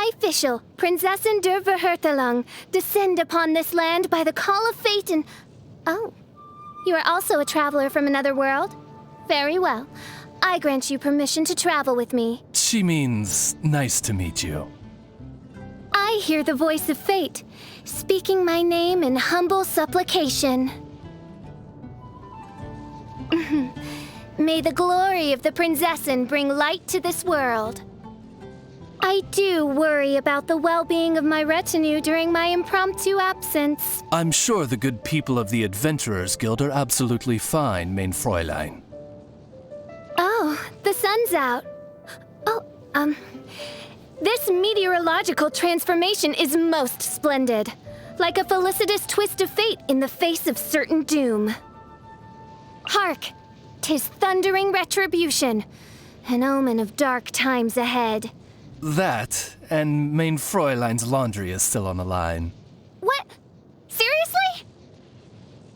I, Fischl, Prinzessin der Verhurtelung, descend upon this land by the call of fate and... Oh, you are also a traveler from another world? Very well. I grant you permission to travel with me. She means nice to meet you. I hear the voice of fate, speaking my name in humble supplication. May the glory of the Prinzessin bring light to this world. I do worry about the well-being of my retinue during my impromptu absence. I'm sure the good people of the Adventurers Guild are absolutely fine, mein Fräulein. Oh, the sun's out. Oh, this meteorological transformation is most splendid. Like a felicitous twist of fate in the face of certain doom. Hark! 'Tis thundering retribution, an omen of dark times ahead. That, and mein Fräulein's laundry is still on the line. What? Seriously?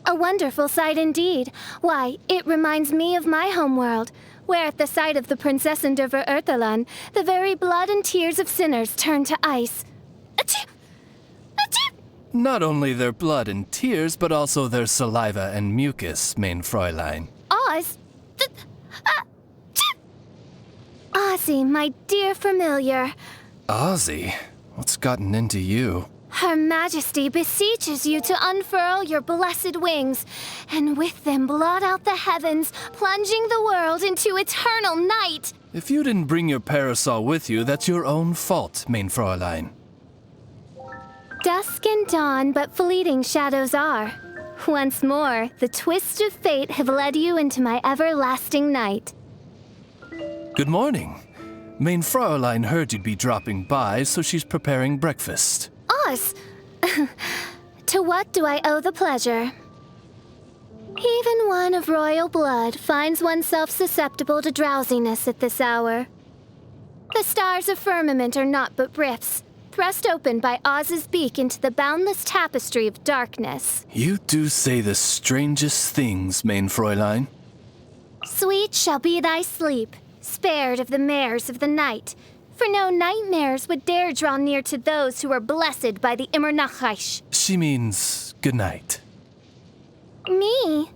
A wonderful sight indeed. Why, it reminds me of my homeworld, where at the sight of the Prinzessin der Verurtelung, the very blood and tears of sinners turn to ice. Achoo! Achoo! Not only their blood and tears, but also their saliva and mucus, mein Fräulein. Oz? Ozzy, my dear familiar. Ozzy? What's gotten into you? Her Majesty beseeches you to unfurl your blessed wings, and with them blot out the heavens, plunging the world into eternal night. If you didn't bring your parasol with you, that's your own fault, mein Fräulein. Dusk and dawn, but fleeting shadows are. Once more, the twists of fate have led you into my everlasting night. Good morning. Mein Fräulein heard you'd be dropping by, so she's preparing breakfast. Oz! To what do I owe the pleasure? Even one of royal blood finds oneself susceptible to drowsiness at this hour. The stars of firmament are naught but rifts, thrust open by Oz's beak into the boundless tapestry of darkness. You do say the strangest things, mein Fräulein. Sweet shall be thy sleep, spared of the mares of the night, for no nightmares would dare draw near to those who are blessed by the Immernachish. She means good night. Me?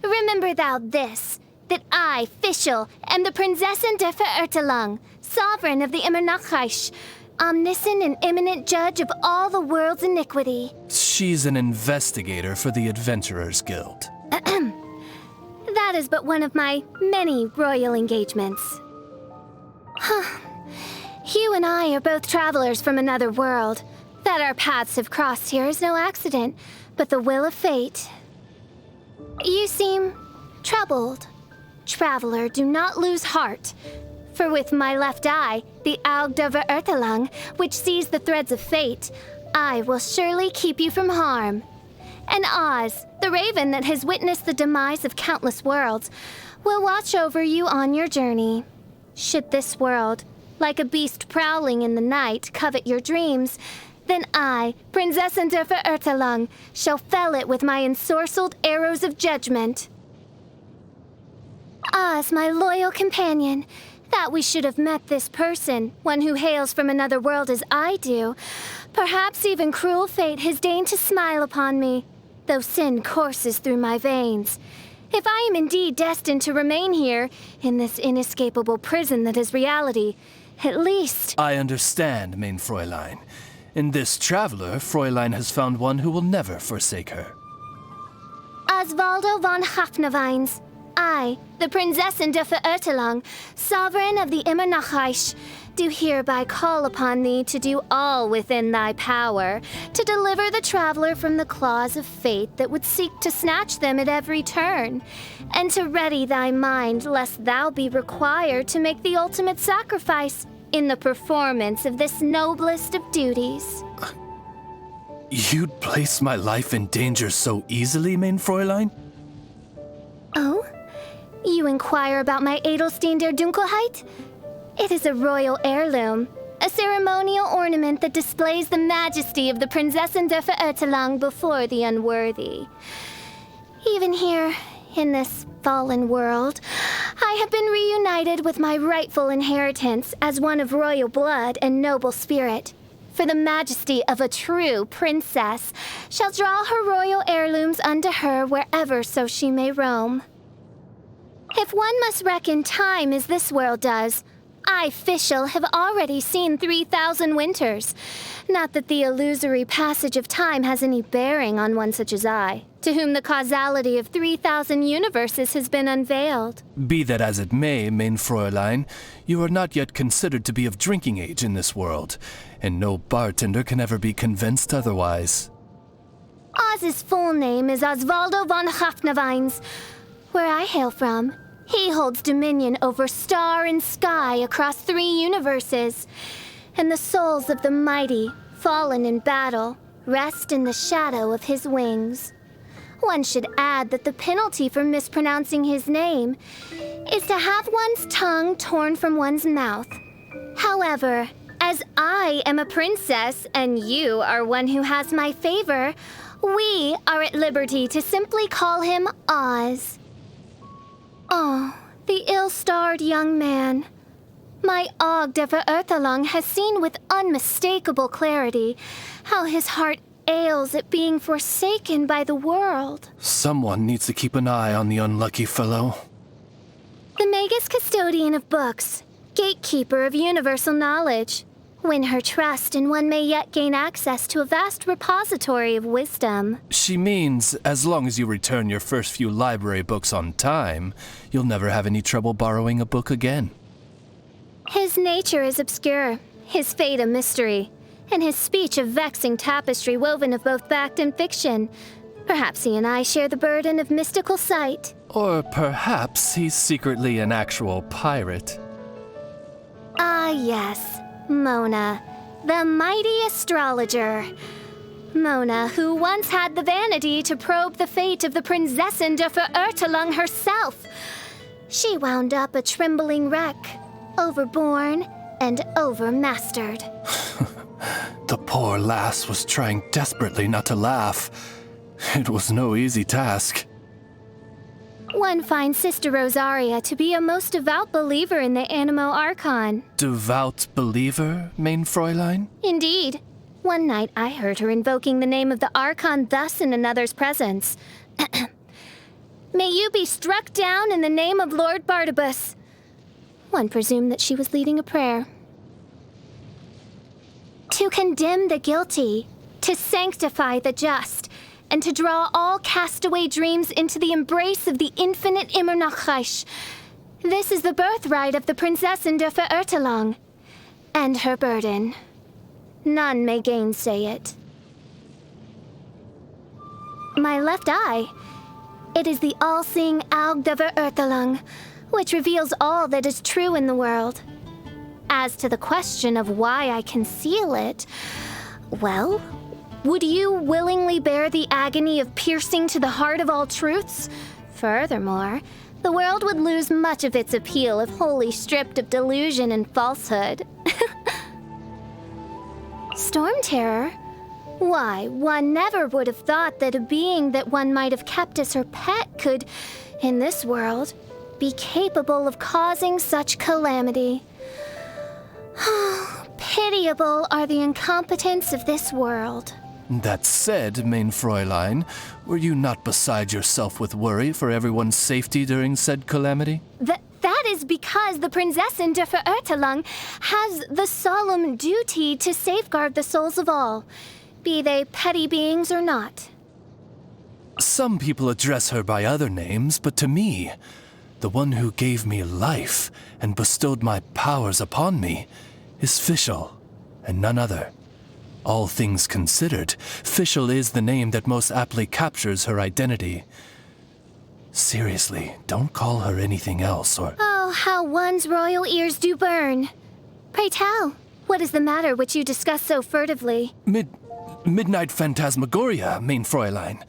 Remember thou this, that I, Fischl, am the Prinzessin der Verurtelung, sovereign of the Immernachish, omniscient and imminent judge of all the world's iniquity. She's an investigator for the Adventurers Guild. That is but one of my many royal engagements. You and I are both travelers from another world. That our paths have crossed here is no accident, but the will of fate. You seem troubled. Traveler, do not lose heart. For with my left eye, the Auge der Verurtelung, which sees the threads of fate, I will surely keep you from harm. And Oz, the raven that has witnessed the demise of countless worlds, will watch over you on your journey. Should this world, like a beast prowling in the night, covet your dreams, then I, Prinzessin der Verurtelung, shall fell it with my ensorcelled arrows of judgment. Oz, my loyal companion, that we should have met this person, one who hails from another world as I do. Perhaps even cruel fate has deigned to smile upon me, though sin courses through my veins. If I am indeed destined to remain here, in this inescapable prison that is reality, at least... I understand, mein Fräulein. In this traveler, Fräulein has found one who will never forsake her. Osvaldo von Hafnavines. I, the Prinzessin der Verurtelung, sovereign of the Immernachish, do hereby call upon thee to do all within thy power, to deliver the traveler from the claws of fate that would seek to snatch them at every turn, and to ready thy mind lest thou be required to make the ultimate sacrifice in the performance of this noblest of duties. You'd place my life in danger so easily, mein Fräulein? Oh? You inquire about my Edelstein der Dunkelheit? It is a royal heirloom, a ceremonial ornament that displays the majesty of the Prinzessin der Verurtelung before the unworthy. Even here, in this fallen world, I have been reunited with my rightful inheritance as one of royal blood and noble spirit. For the majesty of a true princess shall draw her royal heirlooms unto her wherever so she may roam. If one must reckon time as this world does, I, Fischl, have already seen 3,000 winters. Not that the illusory passage of time has any bearing on one such as I, to whom the causality of 3,000 universes has been unveiled. Be that as it may, mein Fräulein, you are not yet considered to be of drinking age in this world, and no bartender can ever be convinced otherwise. Oz's full name is Osvaldo von Hafnavines. Where I hail from, he holds dominion over star and sky across 3 universes, and the souls of the mighty, fallen in battle, rest in the shadow of his wings. One should add that the penalty for mispronouncing his name is to have one's tongue torn from one's mouth. However, as I am a princess and you are one who has my favor, we are at liberty to simply call him Oz. Oh, the ill-starred young man. My Og de Verurtelang has seen with unmistakable clarity how his heart ails at being forsaken by the world. Someone needs to keep an eye on the unlucky fellow. The Magus custodian of books, gatekeeper of universal knowledge. Win her trust and one may yet gain access to a vast repository of wisdom. She means, as long as you return your first few library books on time, you'll never have any trouble borrowing a book again. His nature is obscure, his fate a mystery, and his speech a vexing tapestry woven of both fact and fiction. Perhaps he and I share the burden of mystical sight. Or perhaps he's secretly an actual pirate. Ah, yes. Mona, the mighty astrologer. Mona, who once had the vanity to probe the fate of the Prinzessin de Verurtelang herself. She wound up a trembling wreck, overborne and overmastered. The poor lass was trying desperately not to laugh. It was no easy task. One finds Sister Rosaria to be a most devout believer in the Animo Archon. Devout believer, mein Fräulein? Indeed. One night I heard her invoking the name of the Archon thus in another's presence. May you be struck down in the name of Lord Barnabas. One presumed that she was leading a prayer. To condemn the guilty, to sanctify the just, and to draw all castaway dreams into the embrace of the infinite Immernachtreich. This is the birthright of the Prinzessin de Verurtelang, and her burden. None may gainsay it. My left eye. It is the all-seeing Aug de Verurtelang, which reveals all that is true in the world. As to the question of why I conceal it, well, would you willingly bear the agony of piercing to the heart of all truths? Furthermore, the world would lose much of its appeal if wholly stripped of delusion and falsehood. Storm Terror? Why, one never would have thought that a being that one might have kept as her pet could, in this world, be capable of causing such calamity. Pitiable are the incompetents of this world. That said, mein Fräulein, were you not beside yourself with worry for everyone's safety during said calamity? That is because the Prinzessin de Verurtelang has the solemn duty to safeguard the souls of all, be they petty beings or not. Some people address her by other names, but to me, the one who gave me life and bestowed my powers upon me is Fischl, and none other. All things considered, Fischl is the name that most aptly captures her identity. Seriously, don't call her anything else or... Oh, how one's royal ears do burn. Pray tell, what is the matter which you discuss so furtively? Midnight Phantasmagoria, mein Fräulein,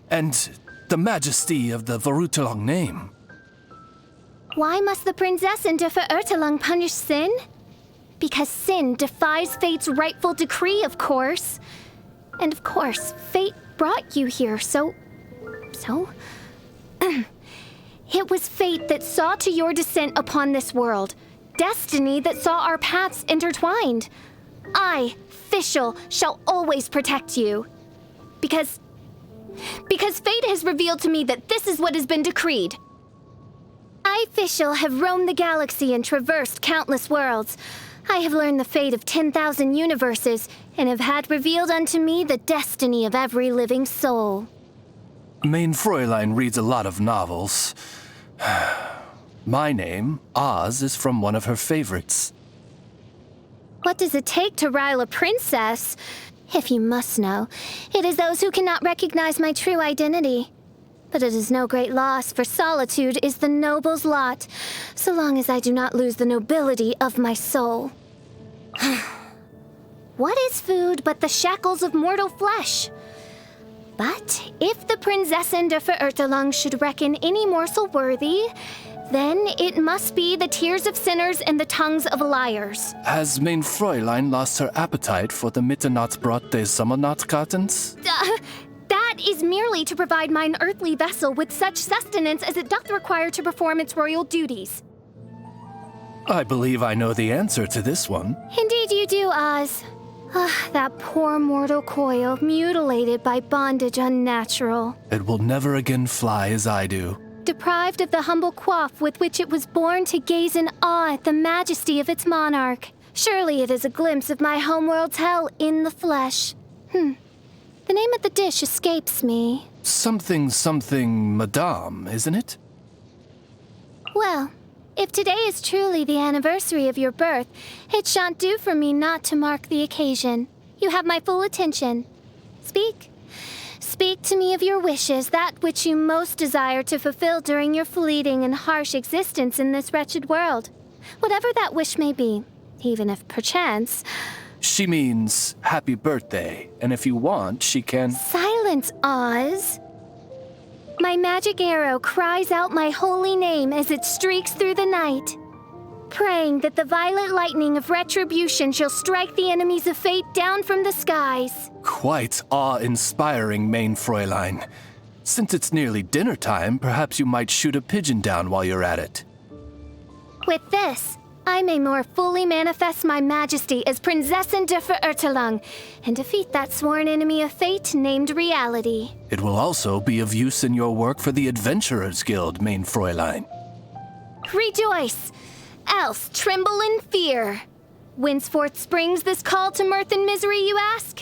and the majesty of the Verurtelang name. Why must the Prinzessin de Verurtelang punish sin? Because sin defies fate's rightful decree, of course. And of course, fate brought you here, so... It was fate that saw to your descent upon this world. Destiny that saw our paths intertwined. I, Fischl, shall always protect you. Because fate has revealed to me that this is what has been decreed. I, Fischl, have roamed the galaxy and traversed countless worlds. I have learned the fate of 10,000 universes, and have had revealed unto me the destiny of every living soul. Mein Fräulein reads a lot of novels. My name, Oz, is from one of her favorites. What does it take to rile a princess? If you must know, it is those who cannot recognize my true identity. But it is no great loss, for solitude is the noble's lot, so long as I do not lose the nobility of my soul. What is food but the shackles of mortal flesh? But if the Prinzessin der Verirrtelung should reckon any morsel worthy, then it must be the tears of sinners and the tongues of liars. Has Mein Fräulein lost her appetite for the Mitternachtbrot des Sommernachtgartens? That is merely to provide mine earthly vessel with such sustenance as it doth require to perform its royal duties. I believe I know the answer to this one. Indeed you do, Oz. That poor mortal coil, mutilated by bondage unnatural. It will never again fly as I do. Deprived of the humble coif with which it was born to gaze in awe at the majesty of its monarch. Surely it is a glimpse of my homeworld's hell in the flesh. The name of the dish escapes me. Something, madame, isn't it? Well, if today is truly the anniversary of your birth, it shan't do for me not to mark the occasion. You have my full attention. Speak. Speak to me of your wishes, that which you most desire to fulfill during your fleeting and harsh existence in this wretched world. Whatever that wish may be, even if perchance... She means happy birthday, and if you want, she can... Silence, Oz. My magic arrow cries out my holy name as it streaks through the night, praying that the violet lightning of retribution shall strike the enemies of fate down from the skies. Quite awe-inspiring, Mein Fräulein. Since it's nearly dinner time, perhaps you might shoot a pigeon down while you're at it. With this, I may more fully manifest my majesty as Prinzessin der Verirrtelung and defeat that sworn enemy of fate named reality. It will also be of use in your work for the Adventurers Guild, Mein Fräulein. Rejoice, else tremble in fear. Whenceforth springs this call to mirth and misery, you ask?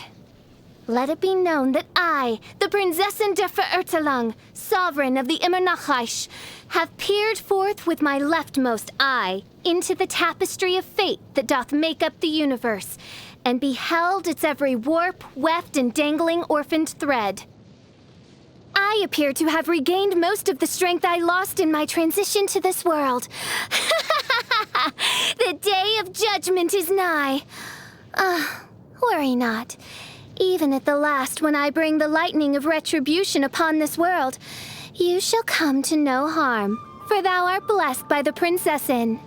Let it be known that I, the Prinzessin der Verirrtelung, sovereign of the Immernachtreich, have peered forth with my leftmost eye into the tapestry of fate that doth make up the universe, and beheld its every warp, weft, and dangling orphaned thread. I appear to have regained most of the strength I lost in my transition to this world. The day of judgment is nigh. Worry not. Even at the last, when I bring the lightning of retribution upon this world, you shall come to no harm, for thou art blessed by the Prinzessin.